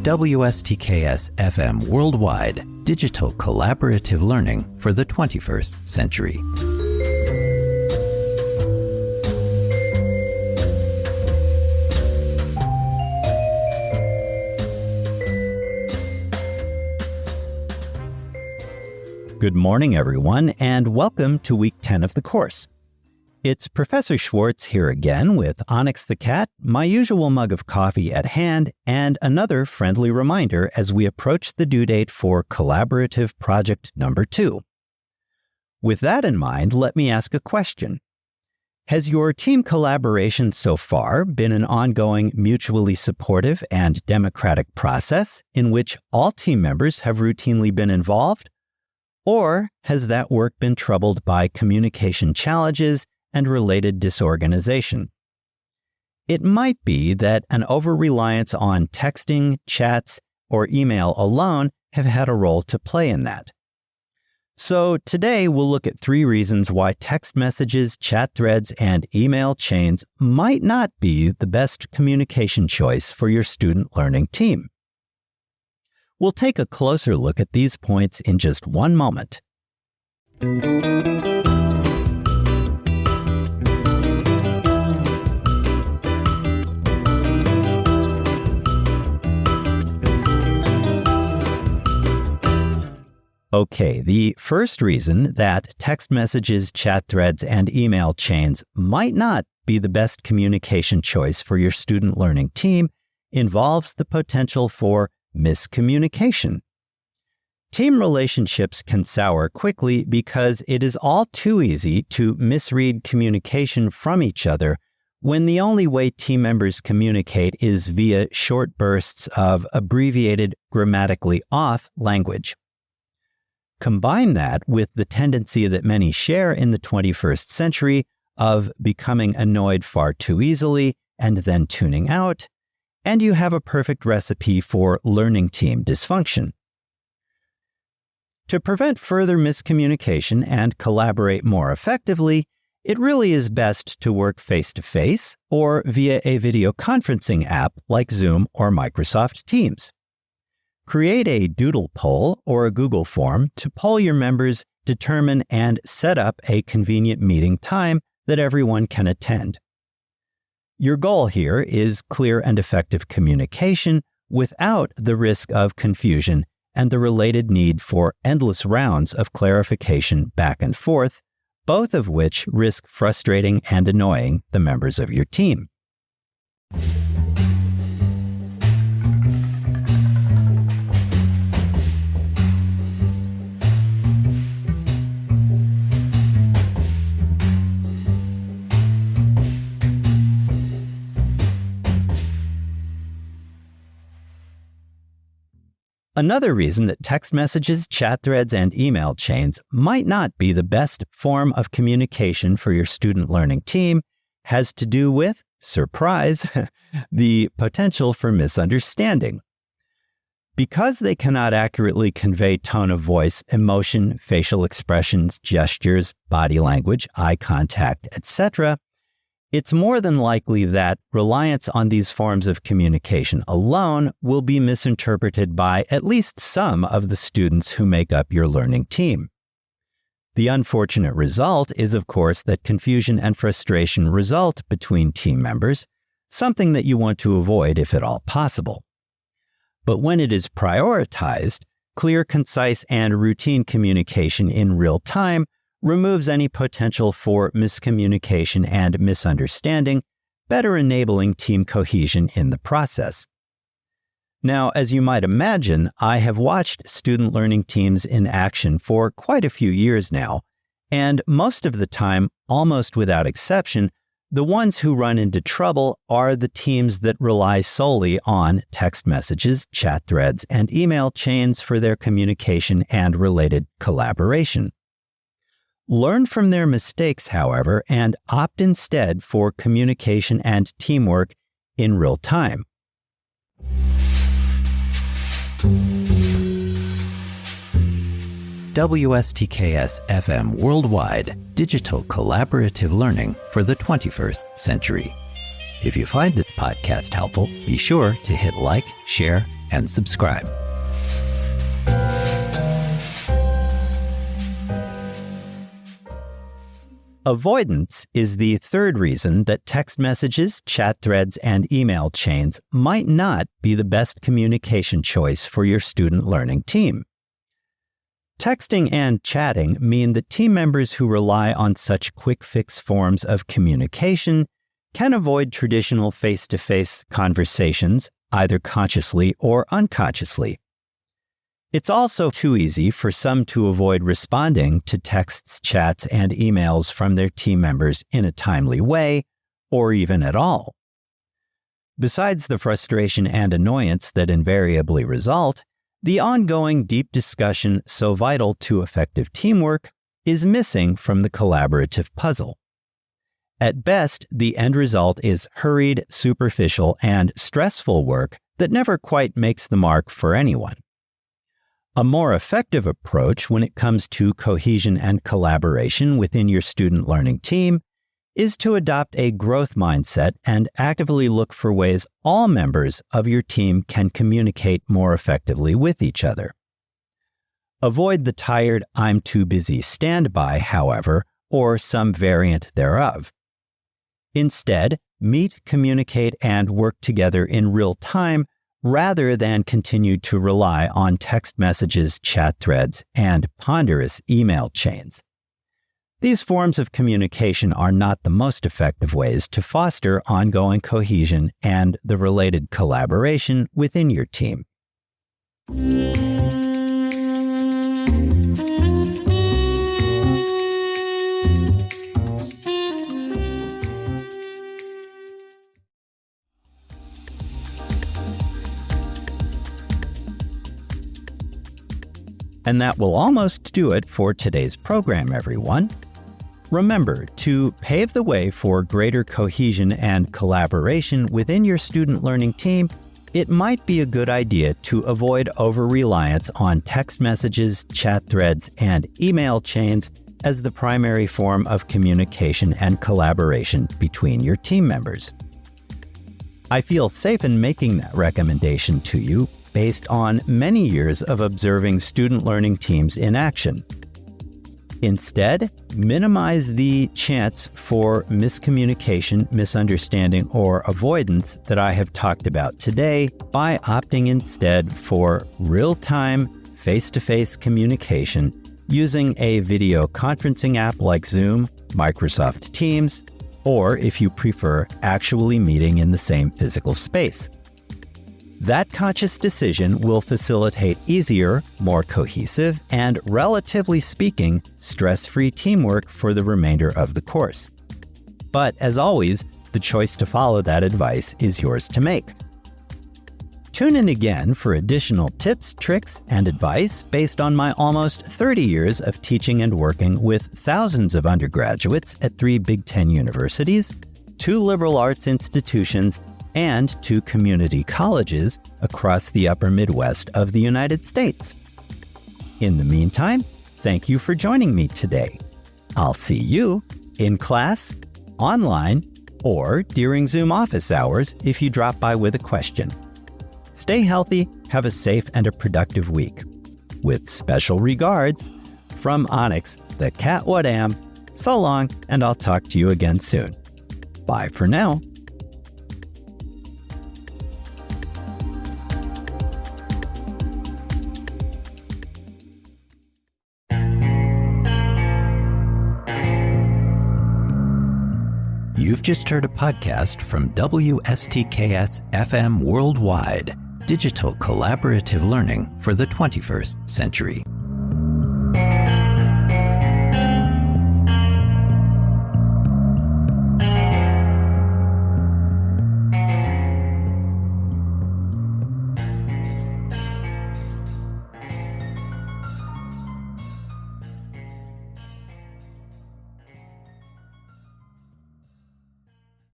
WSTKS-FM Worldwide, digital collaborative learning for the 21st century. Good morning, everyone, and welcome to Week 10 of the course. It's Professor Schwartz here again with Onyx the cat, my usual mug of coffee at hand, and another friendly reminder as we approach the due date for collaborative project number 2. With that in mind, let me ask a question. Has your team collaboration so far been an ongoing, mutually supportive and democratic process in which all team members have routinely been involved? Or has that work been troubled by communication challenges and related disorganization? It might be that an over-reliance on texting, chats, or email alone have had a role to play in that. So today we'll look at 3 reasons why text messages, chat threads, and email chains might not be the best communication choice for your student learning team. We'll take a closer look at these points in just one moment. Okay, the first reason that text messages, chat threads, and email chains might not be the best communication choice for your student learning team involves the potential for miscommunication. Team relationships can sour quickly because it is all too easy to misread communication from each other when the only way team members communicate is via short bursts of abbreviated, grammatically off language. Combine that with the tendency that many share in the 21st century of becoming annoyed far too easily and then tuning out, and you have a perfect recipe for learning team dysfunction. To prevent further miscommunication and collaborate more effectively, it really is best to work face-to-face or via a video conferencing app like Zoom or Microsoft Teams. Create a Doodle poll or a Google form to poll your members, determine and set up a convenient meeting time that everyone can attend. Your goal here is clear and effective communication without the risk of confusion and the related need for endless rounds of clarification back and forth, both of which risk frustrating and annoying the members of your team. Another reason that text messages, chat threads, and email chains might not be the best form of communication for your student learning team has to do with, surprise, the potential for misunderstanding. Because they cannot accurately convey tone of voice, emotion, facial expressions, gestures, body language, eye contact, etc., it's more than likely that reliance on these forms of communication alone will be misinterpreted by at least some of the students who make up your learning team. The unfortunate result is, of course, that confusion and frustration result between team members, something that you want to avoid if at all possible. But when it is prioritized, clear, concise, and routine communication in real time removes any potential for miscommunication and misunderstanding, better enabling team cohesion in the process. Now, as you might imagine, I have watched student learning teams in action for quite a few years now, and most of the time, almost without exception, the ones who run into trouble are the teams that rely solely on text messages, chat threads, and email chains for their communication and related collaboration. Learn from their mistakes, however, and opt instead for communication and teamwork in real time. WSTKS-FM Worldwide, digital collaborative learning for the 21st century. If you find this podcast helpful, be sure to hit like, share, and subscribe. Avoidance is the third reason that text messages, chat threads, and email chains might not be the best communication choice for your student learning team. Texting and chatting mean that team members who rely on such quick-fix forms of communication can avoid traditional face-to-face conversations, either consciously or unconsciously. It's also too easy for some to avoid responding to texts, chats, and emails from their team members in a timely way, or even at all. Besides the frustration and annoyance that invariably result, the ongoing deep discussion so vital to effective teamwork is missing from the collaborative puzzle. At best, the end result is hurried, superficial, and stressful work that never quite makes the mark for anyone. A more effective approach when it comes to cohesion and collaboration within your student learning team is to adopt a growth mindset and actively look for ways all members of your team can communicate more effectively with each other. Avoid the tired, "I'm too busy" standby, however, or some variant thereof. Instead, meet, communicate, and work together in real time rather than continue to rely on text messages, chat threads, and ponderous email chains. These forms of communication are not the most effective ways to foster ongoing cohesion and the related collaboration within your team. And that will almost do it for today's program, everyone. Remember, to pave the way for greater cohesion and collaboration within your student learning team, it might be a good idea to avoid over-reliance on text messages, chat threads, and email chains as the primary form of communication and collaboration between your team members. I feel safe in making that recommendation to you based on many years of observing student learning teams in action. Instead, minimize the chance for miscommunication, misunderstanding, or avoidance that I have talked about today by opting instead for real-time, face-to-face communication using a video conferencing app like Zoom, Microsoft Teams, or if you prefer, actually meeting in the same physical space. That conscious decision will facilitate easier, more cohesive, and relatively speaking, stress-free teamwork for the remainder of the course. But as always, the choice to follow that advice is yours to make. Tune in again for additional tips, tricks, and advice based on my almost 30 years of teaching and working with thousands of undergraduates at 3 Big Ten universities, 2 liberal arts institutions, and 2 community colleges across the upper Midwest of the United States. In the meantime, thank you for joining me today. I'll see you in class, online, or during Zoom office hours if you drop by with a question. Stay healthy, have a safe and a productive week. With special regards, from Onyx, the cat what am. So long, and I'll talk to you again soon. Bye for now. You've just heard a podcast from WSTKS-FM Worldwide, digital collaborative learning for the 21st century.